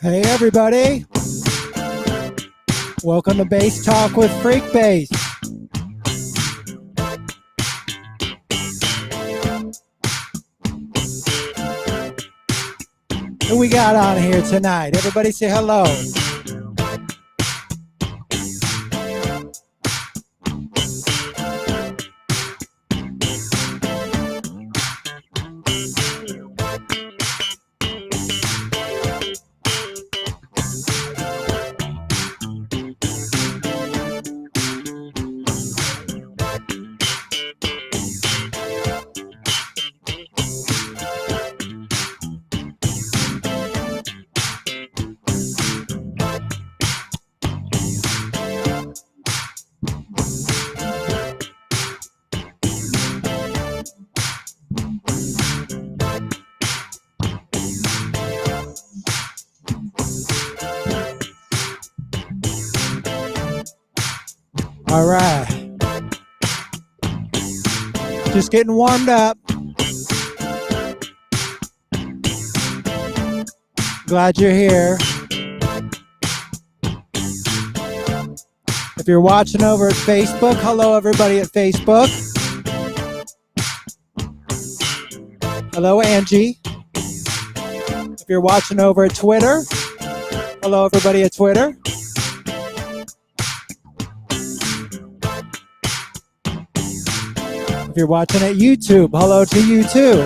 Hey everybody, welcome to Bass Talk with Freekbass. Who we got on here tonight? Everybody say hello. All right, just getting warmed up. Glad you're here. If you're watching over at Facebook, hello everybody at Facebook. Hello Angie. If you're watching over at Twitter, hello everybody at Twitter. If you're watching at YouTube, hello to you too.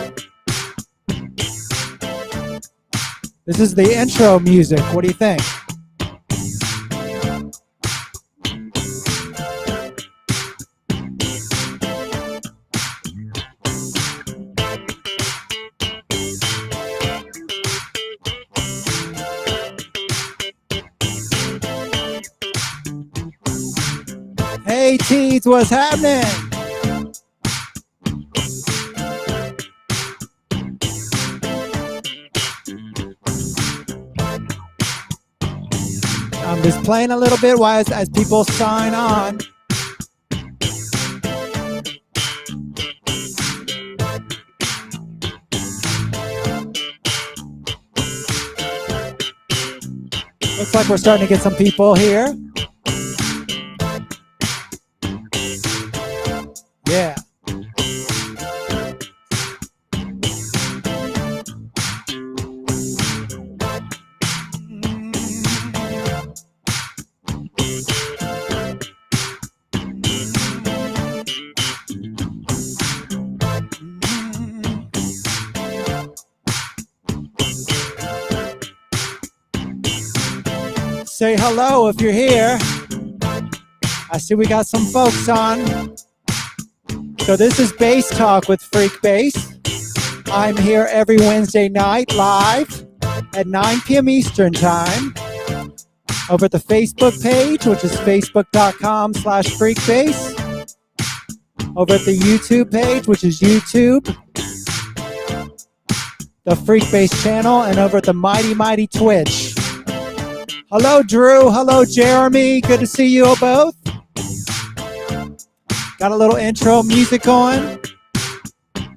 This is the intro music. What do you think? Hey Teeds, what's happening? I'm just playing a little bit while as people sign on. Looks like we're starting to get some people here. Yeah. Say hello if you're here. I see we got some folks on. So this is Bass Talk with Freekbass. I'm here every Wednesday night live at 9 p.m. Eastern Time over at the Facebook page, which is facebook.com/Freekbass. Over at the YouTube page, which is YouTube, the Freekbass channel, and over at the mighty Twitch. Hello, Drew. Hello, Jeremy. Good to see you both. Got a little intro music on.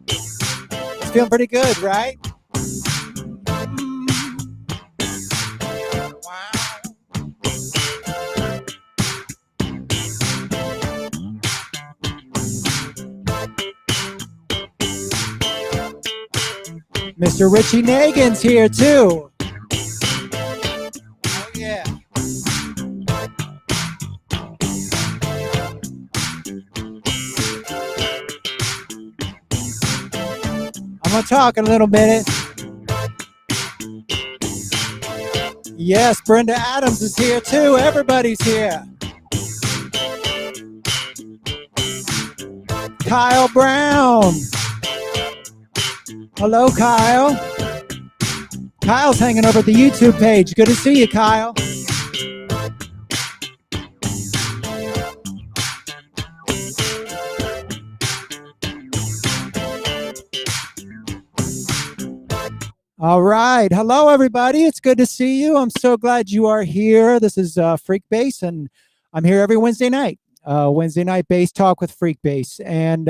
It's feeling pretty good, right? Wow. Mr. Richie Nagin's here, too. Yeah. I'm gonna talk in a little minute. Yes, Brenda Adams is here too. Everybody's here. Kyle Brown. Hello, Kyle. Kyle's hanging over at the YouTube page. Good to see you, Kyle. All right. Hello, everybody. It's good to see you. I'm so glad you are here. This is Freekbass, and I'm here every Wednesday night. Wednesday night Bass Talk with Freekbass. And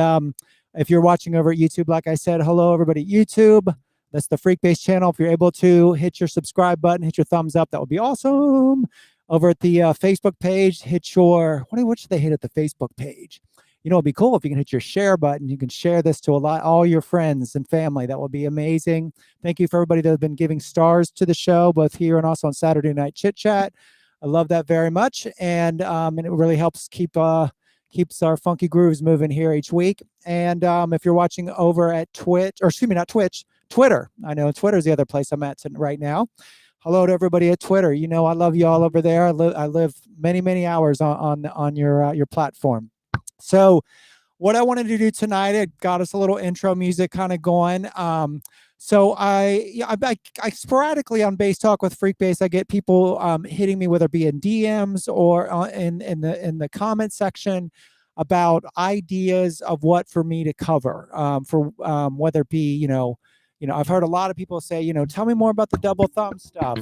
if you're watching over at YouTube, like I said, hello, everybody at YouTube. That's the Freekbass channel. If you're able to hit your subscribe button, hit your thumbs up, that would be awesome. Over at the Facebook page, hit your, what should they hit at the Facebook page? It'd be cool if you can hit your share button. You can share this to all your friends and family. That would be amazing. Thank you for everybody that has been giving stars to the show, both here and also on Saturday Night Chit Chat. I love that very much, and it really helps keeps our funky grooves moving here each week. And if you're watching over at Twitter. I know Twitter's the other place I'm at right now. Hello to everybody at Twitter. I love you all over there. I live many hours on your platform. So what I wanted to do tonight, it got us a little intro music kind of going. So I sporadically on BASSTalk with Freekbass, I get people hitting me, whether it be in DMs or in the comment section, about ideas of what for me to cover, for whether it be, I've heard a lot of people say, tell me more about the double thumb stuff.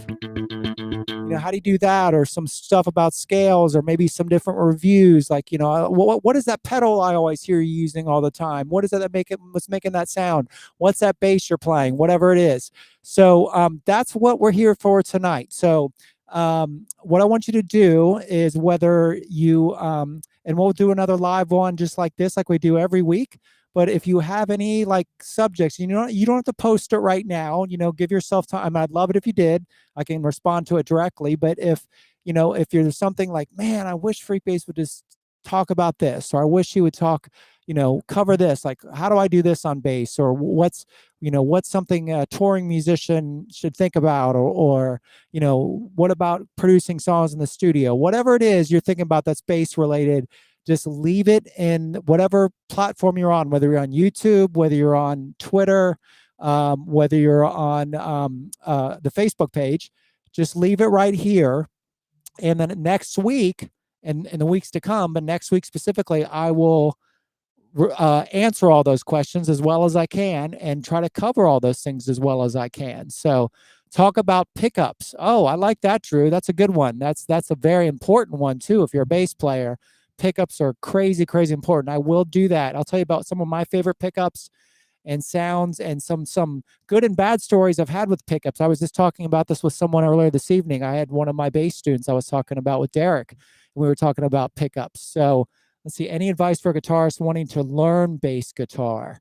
How do you do that? Or some stuff about scales, or maybe some different reviews. Like, what is that pedal I always hear you using all the time? What is that what's making that sound? What's that bass you're playing? Whatever it is. So that's what we're here for tonight. So what I want you to do is, whether you, and we'll do another live one just like this, like we do every week. But if you have any subjects, you don't have to post it right now. Give yourself time. I'd love it if you did. I can respond to it directly. But if you're something like, man, I wish Freekbass would just talk about this, or I wish he would talk, cover this. Like, how do I do this on bass? Or what's something a touring musician should think about? Or what about producing songs in the studio? Whatever it is you're thinking about that's bass related, just leave it in whatever platform you're on, whether you're on YouTube, whether you're on Twitter, whether you're on the Facebook page. Just leave it right here. And then next week, and in the weeks to come, but next week specifically, I will answer all those questions as well as I can, and try to cover all those things as well as I can. So talk about pickups. Oh, I like that, Drew. That's a good one. That's a very important one too. If you're a bass player, pickups are crazy important. I will do that. I'll tell you about some of my favorite pickups and sounds, and some good and bad stories I've had with pickups. I was just talking about this with someone earlier this evening. I had one of my bass students I was talking about with Derek, and we were talking about pickups. So let's see, any advice for guitarists wanting to learn bass guitar?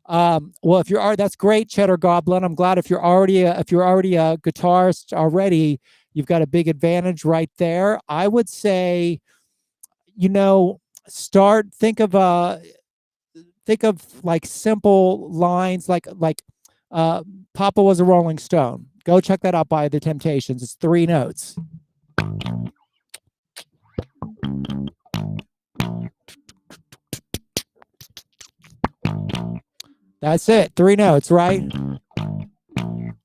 Well, if you're that's great, Cheddar Goblin. I'm glad if you're already a guitarist already, you've got a big advantage right there. I would say, think of simple lines, like Papa Was a Rolling Stone. Go check that out by The Temptations. It's 3 notes. That's it. 3 notes, right?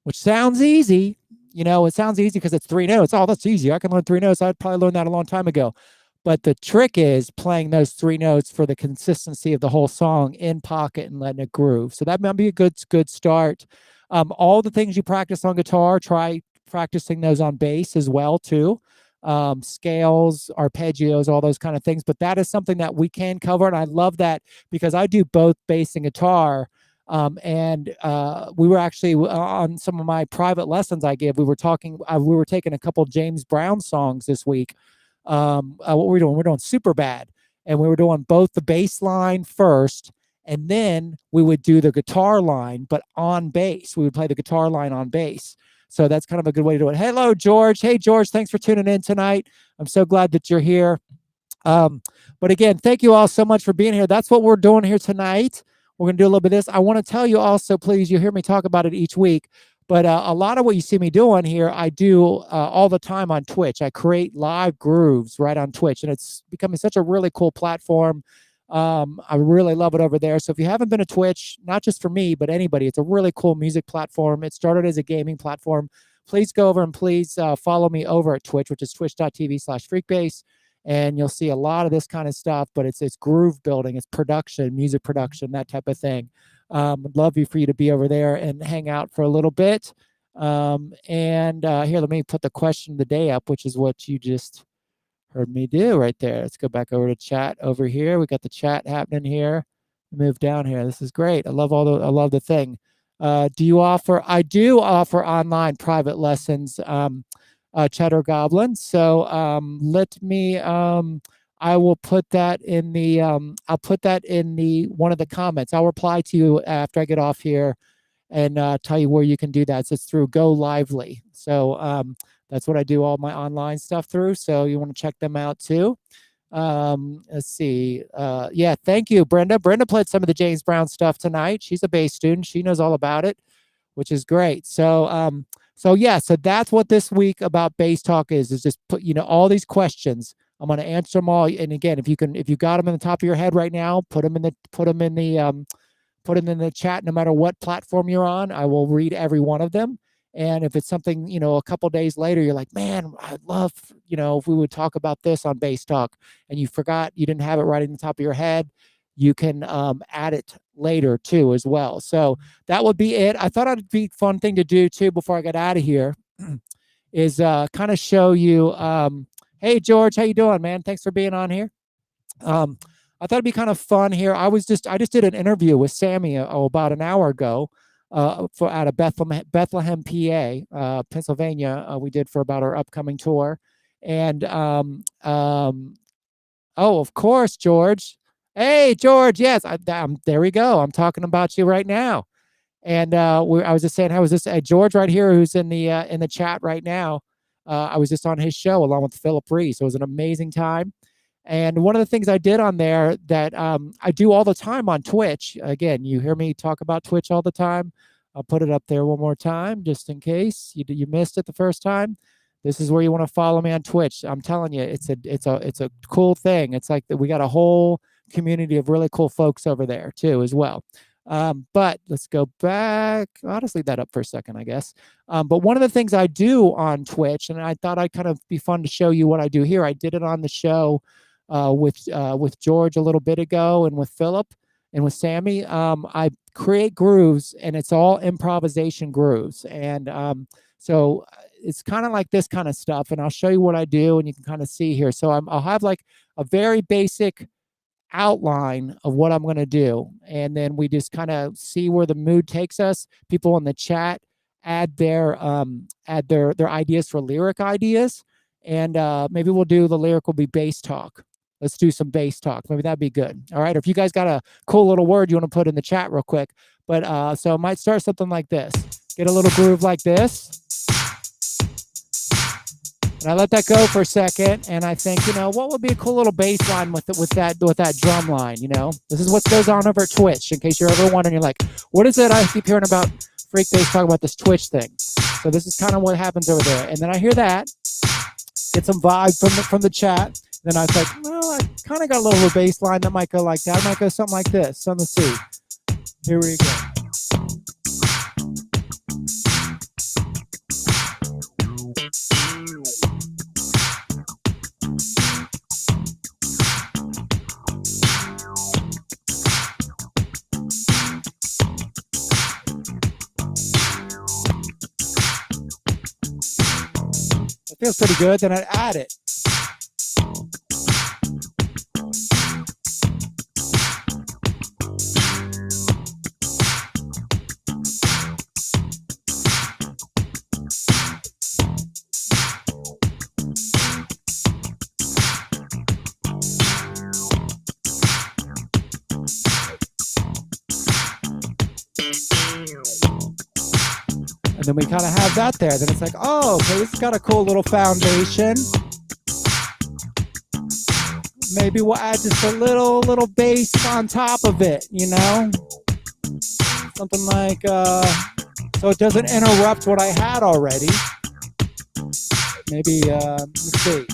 Which sounds easy. It sounds easy because it's 3 notes. Oh, that's easy. I can learn 3 notes. I'd probably learned that a long time ago. But the trick is playing those 3 notes for the consistency of the whole song in pocket and letting it groove. So that might be a good start. All the things you practice on guitar, try practicing those on bass as well too. Scales, arpeggios, all those kind of things. But that is something that we can cover, and I love that because I do both bass and guitar. We were actually on some of my private lessons I give. We were taking a couple James Brown songs this week. What were we doing? We're doing Super Bad, and we were doing both the bass line first, and then we would do the guitar line, but on bass. We would play the guitar line on bass. So that's kind of a good way to do it. Hello, George. Hey, George, thanks for tuning in tonight. I'm so glad that you're here. But again, thank you all so much for being here. That's what we're doing here tonight. We're going to do a little bit of this. I want to tell you also, please, you hear me talk about it each week, but a lot of what you see me doing here, I do all the time on Twitch. I create live grooves right on Twitch, and it's becoming such a really cool platform. I really love it over there. So if you haven't been to Twitch, not just for me, but anybody, it's a really cool music platform. It started as a gaming platform. Please go over and please follow me over at Twitch, which is twitch.tv/Freekbass. And you'll see a lot of this kind of stuff, but it's groove building, it's production, music production, that type of thing. I'd love for you to be over there and hang out for a little bit. Here, let me put the question of the day up, which is what you just heard me do right there. Let's go back over to chat over here. We got the chat happening here. Move down here. This is great. I love the thing. Do you offer? I do offer online private lessons, Cheddar Goblin. So let me. I will put that in the. I'll put that in the one of the comments. I'll reply to you after I get off here and tell you where you can do that. So it's through Go Lively. So that's what I do all my online stuff through. So you want to check them out too. Let's see. Yeah, thank you, Brenda. Brenda played some of the James Brown stuff tonight. She's a bass student. She knows all about it, which is great. So so that's what this week about Bass Talk is just put, all these questions. I'm going to answer them all. And again, if you got them in the top of your head right now, put them in the chat. No matter what platform you're on, I will read every one of them. And if it's something, a couple days later, you're like, man, I'd love, if we would talk about this on Bass Talk, and you forgot, you didn't have it right in the top of your head, you can add it later too as well. So that would be it. I thought it'd be a fun thing to do too before I get out of here is kind of show you, hey, George, how you doing, man? Thanks for being on here. I thought it'd be kind of fun here. I just did an interview with Sammy about an hour ago out of Bethlehem, PA, Pennsylvania. We did for about our upcoming tour. And oh, of course, George. Hey, George. Yes, there we go. I'm talking about you right now. And I was just saying, how was this? George right here, who's in the chat right now. I was just on his show along with Philip Reese. It was an amazing time. And one of the things I did on there that I do all the time on Twitch, again, you hear me talk about Twitch all the time. I'll put it up there one more time, just in case you missed it the first time. This is where you want to follow me on Twitch. I'm telling you, it's a cool thing. It's like we got a whole community of really cool folks over there too, as well. But let's go back. I'll just leave that up for a second, I guess. But one of the things I do on Twitch, and I thought I'd kind of be fun to show you what I do here. I did it on the show with George a little bit ago, and with Philip and with Sammy. I create grooves, and it's all improvisation grooves. And so it's kind of like this kind of stuff, and I'll show you what I do, and you can kind of see here. So I'll have like a very basic outline of what I'm going to do, and then we just kind of see where the mood takes us. People in the chat add their ideas for lyric ideas, and maybe we'll do the lyric will be bass talk. Let's do some bass talk. Maybe that'd be good. All right. Or if you guys got a cool little word you want to put in the chat real quick. But so I might start something like this. Get a little groove like this. And I let that go for a second. And I think, what would be a cool little bass line with that drum line, This is what goes on over at Twitch, in case you're ever wondering. You're like, what is it I keep hearing about Freekbass talking about this Twitch thing? So this is kind of what happens over there. And then I hear that. Get some vibe from the chat. Then I was like, well, I kind of got a little bass line that might go like that. It might go something like this. So let's see. Here we go. It feels pretty good. Then I add it. And then we kind of have that there. Then it's like, oh, okay, this has got a cool little foundation. Maybe we'll add just a little bass on top of it, Something like, so it doesn't interrupt what I had already. Maybe, let's see.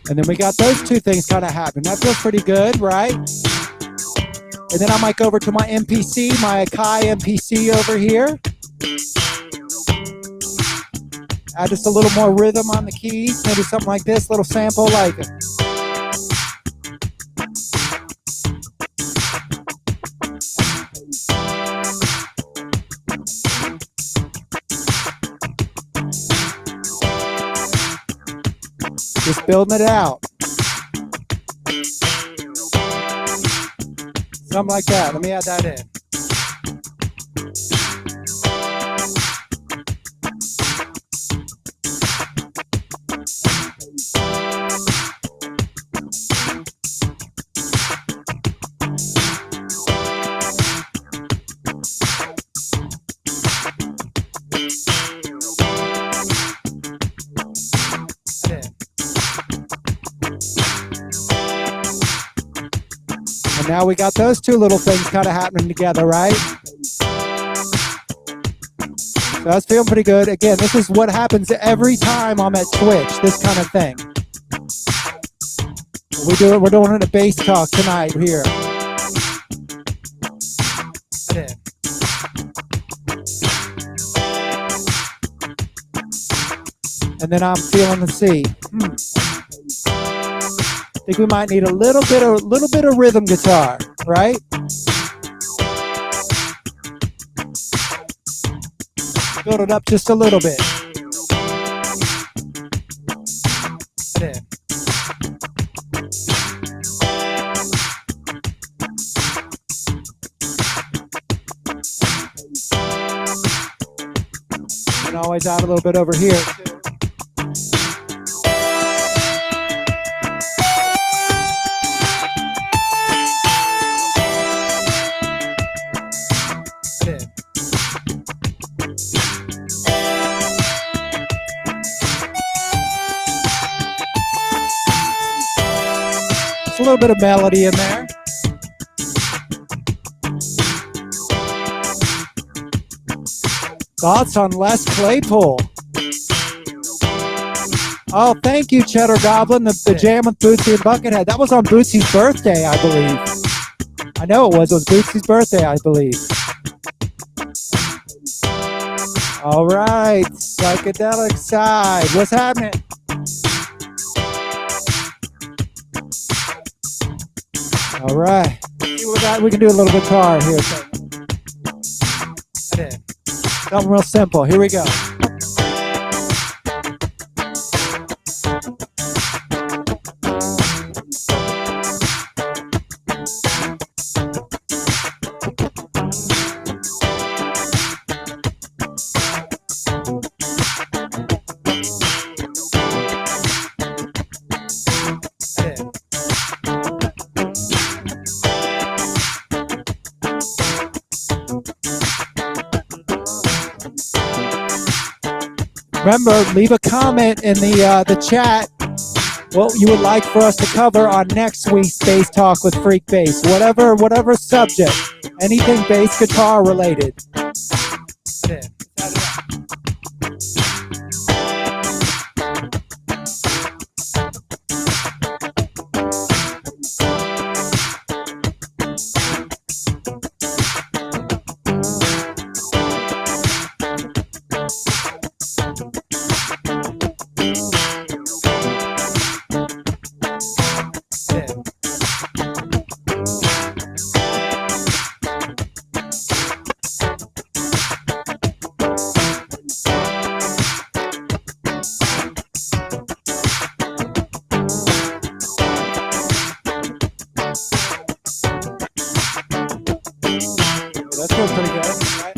And then we got those two things kind of happening. That feels pretty good, right? And then I might go over to my MPC, my Akai MPC over here. Add just a little more rhythm on the keys, maybe something like this, little sample like it. Just building it out. Something like that. Let me add that in. Now we got those two little things kind of happening together, right? So that's feeling pretty good. Again, this is what happens every time I'm at Twitch, this kind of thing. We're doing it at BASSTalk tonight here. And then I'm feeling the C. I think we might need a little bit of rhythm guitar, right? Build it up just a little bit. And always add a little bit over here too. A little bit of melody in there. Thoughts on Les Claypool? Oh, thank you, Cheddar Goblin. The jam with Bootsy and Buckethead. That was on Bootsy's birthday, I believe. I know it was. It was Bootsy's birthday, I believe. All right, psychedelic side. What's happening? All right, we can do a little guitar here. Something real simple. Here we go. Remember, leave a comment in the chat what you would like for us to cover on next week's Bass Talk with Freekbass. Whatever subject, anything bass guitar related. That feels pretty good, right?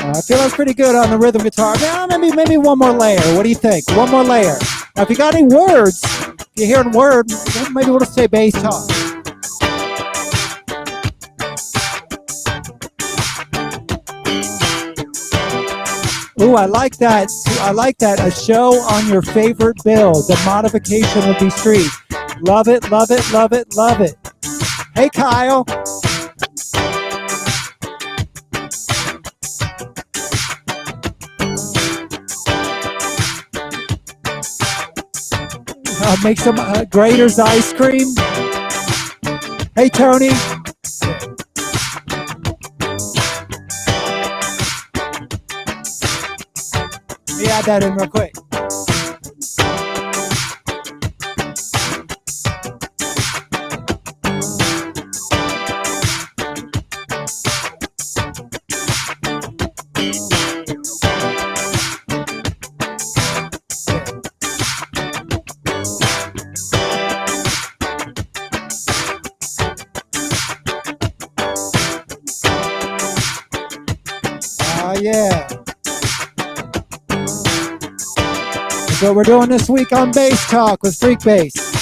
I feel that's pretty good on the rhythm guitar. Yeah, maybe one more layer. What do you think? One more layer. Now, if you got any words, you're hearing word, maybe we'll just say bass talk. Ooh, I like that. I like that. A show on your favorite build. The modification would be street. Love it, love it, love it, love it. Hey, Kyle. Make some Grater's ice cream. Hey, Tony. Let me add that in real quick. Yeah. That's what we're doing this week on Bass Talk with Freekbass.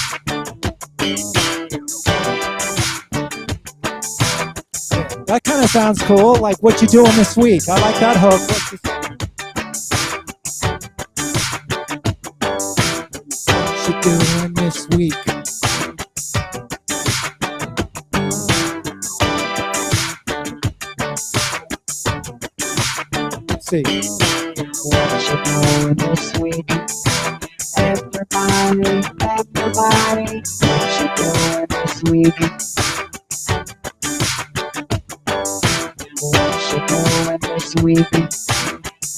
That kind of sounds cool, like what you doing this week. I like that hook. What you doing this week? See. What you doing this week? Everybody, everybody, what you doing this week? What you doing this week?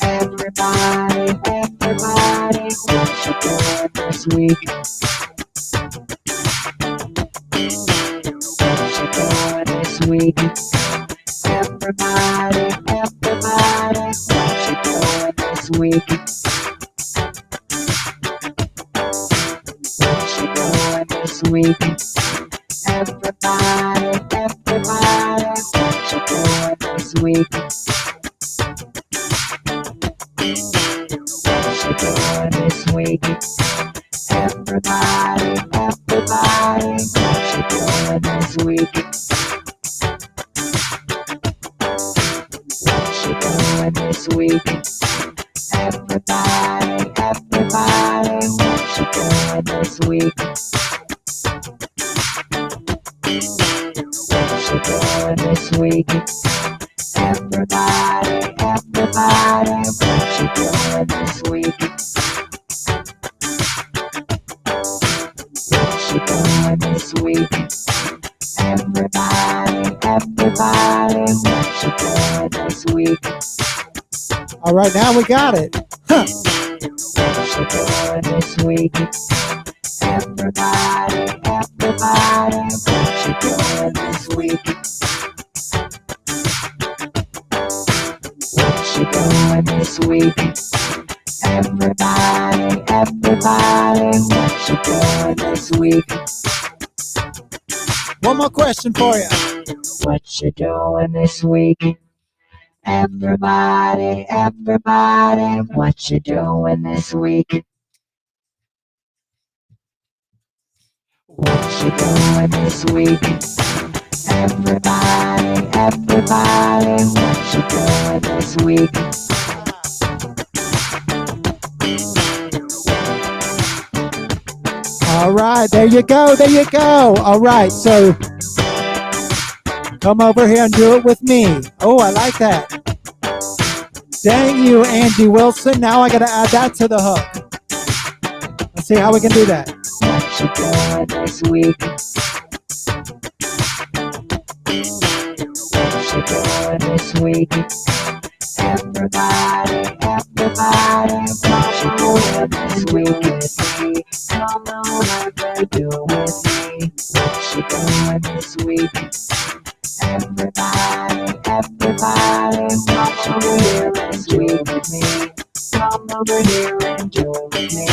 Everybody, everybody, what you doing this week? What you doing this week? Everybody, everybody, what you doing this week? What you doing this week? Everybody, everybody, what you doing this week? What you doing this week? Everybody, everybody, what you doing this week? What you doing this week? Everybody, everybody, what you doing this week? What you doing this week? Everybody, everybody, what you doing this week? What you doing this week? Everybody, everybody, what you doing this week? All right, now we got it. Huh. What you doing this week? Everybody, everybody, what you doing this week? What you doing this week? Everybody, everybody, what you doing this week? One more question for you. What you doing this week? Everybody, everybody, what you doing this week? What you doing this week? Everybody, everybody, what you doing this week? All right, there you go, there you go. All right, so come over here and do it with me. Oh, I like that. Dang you, Angie Wilson. Now I got to add that to the hook. Let's see how we can do that. What you doing this week? What you doing this week? Everybody, everybody, come over this week with me. Come over and do with me. What you doing this week? Everybody, everybody, come over here and do with me. Come over here and do with me.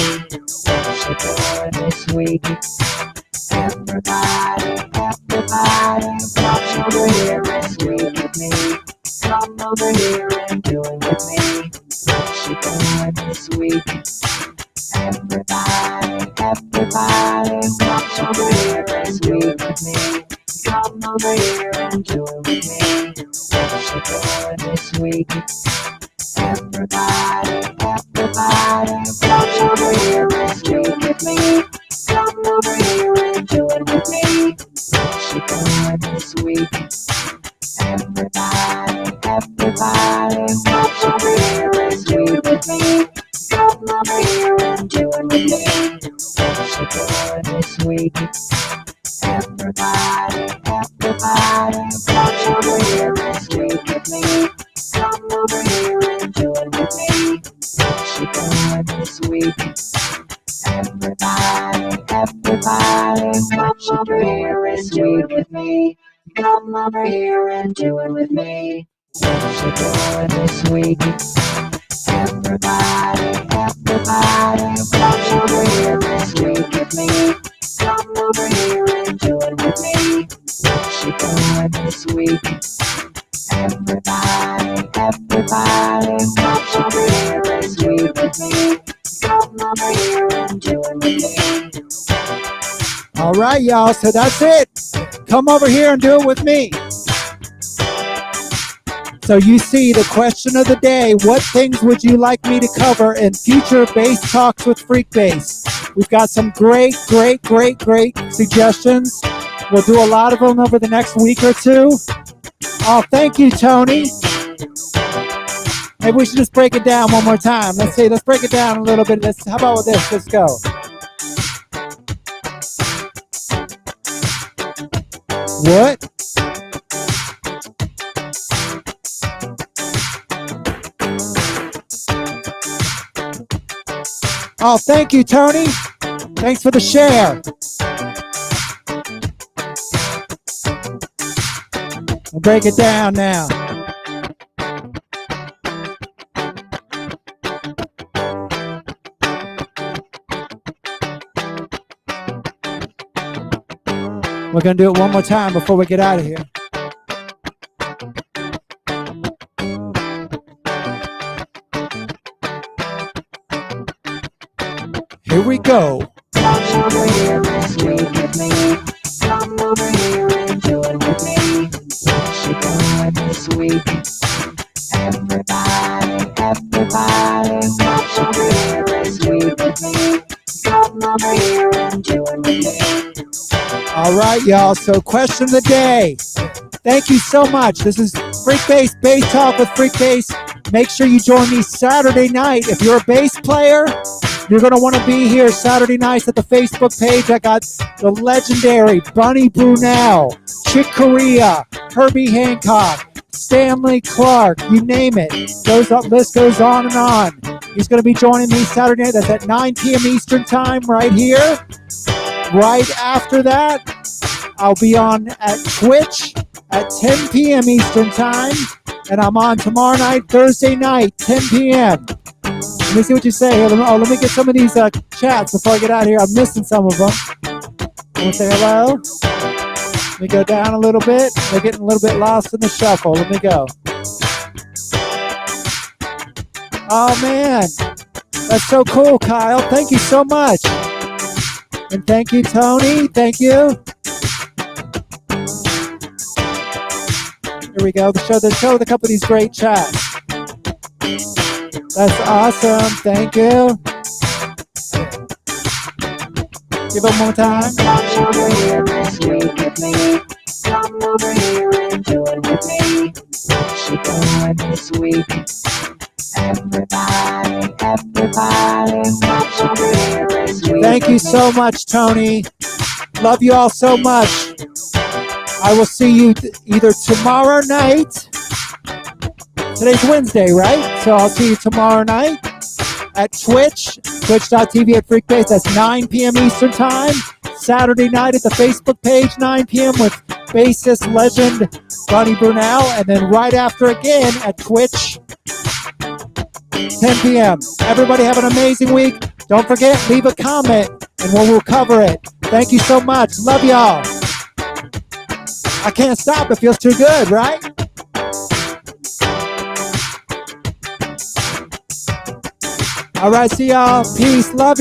What you doing this week? Everybody, everybody, come over here and do with me. Come over here and do it with me. What you doing this week? Everybody, everybody, over here and do it with me. What you doing this week? Everybody, come over here and speak with me. Come over here and do it with me. What you doing this week? Everybody, come over here and speak with me. Come over here and do it with me. What you doing this week? Everybody, come over here and speak with me. Come over here and do it with me. What you doing this week? Everybody, come over here and speak with me. Come over here and do it with me. What you doing this week? Everybody, come over here and speak with me. Come over here and do it with me. What you doing this week? Everybody, come over here and speak with me. Come over here and do it with me. All right, y'all. So that's it. Come over here and do it with me. So you see the question of the day, what things would you like me to cover in future bass talks with Freekbass? We've got some great suggestions. We'll do a lot of them over the next week or two. Oh, thank you, Tony. Maybe we should just break it down one more time. Let's break it down a little bit. How about with this? Let's go. What? Oh, thank you, Tony. Thanks for the share. We'll break it down now. We're going to do it one more time before we get out of here. Here we go. Come over here and speak with me. Come over here and do it with me. What you doing this week? Everybody, come over here and speak with me. Come over here and do it with me. All right, y'all. So question of the day. Thank you so much. This is Freekbass Bass Talk with Freekbass. Make sure you join me Saturday night. If you're a bass player, you're going to want to be here Saturday nights at the Facebook page. I got the legendary Bunny Brunel, Chick Corea, Herbie Hancock, Stanley Clark, you name it. List goes on and on. He's going to be joining me Saturday night. That's at 9 p.m. Eastern time right here. Right after that, I'll be on at Twitch at 10 p.m. Eastern time. And I'm on tomorrow night, Thursday night, 10 p.m. Let me see what you say here. Let me get some of these chats before I get out of here. I'm missing some of them. I want to say hello. Let me go down a little bit. They're getting a little bit lost in the shuffle. Let me go. Oh, man. That's so cool, Kyle. Thank you so much. And thank you, Tony. Thank you. Here we go. Show a couple of these great chats. That's awesome. Thank you. Give it one more time. Come over here and speak with me. Come over here and do it with me. What you doing this week? Everybody, come over here and speak Thank you with me. so much, Tony. Love you all so much. I will see you either tomorrow night. Today's Wednesday, right? So I'll see you tomorrow night at Twitch, twitch.tv/Freekbass. That's 9 p.m. Eastern time. Saturday night at the Facebook page, 9 p.m. with bassist legend Bunny Brunel. And then right after again at Twitch, 10 p.m. Everybody have an amazing week. Don't forget, leave a comment and we'll cover it. Thank you so much. Love y'all. I can't stop. It feels too good, right? All right, see y'all. Peace. Love you.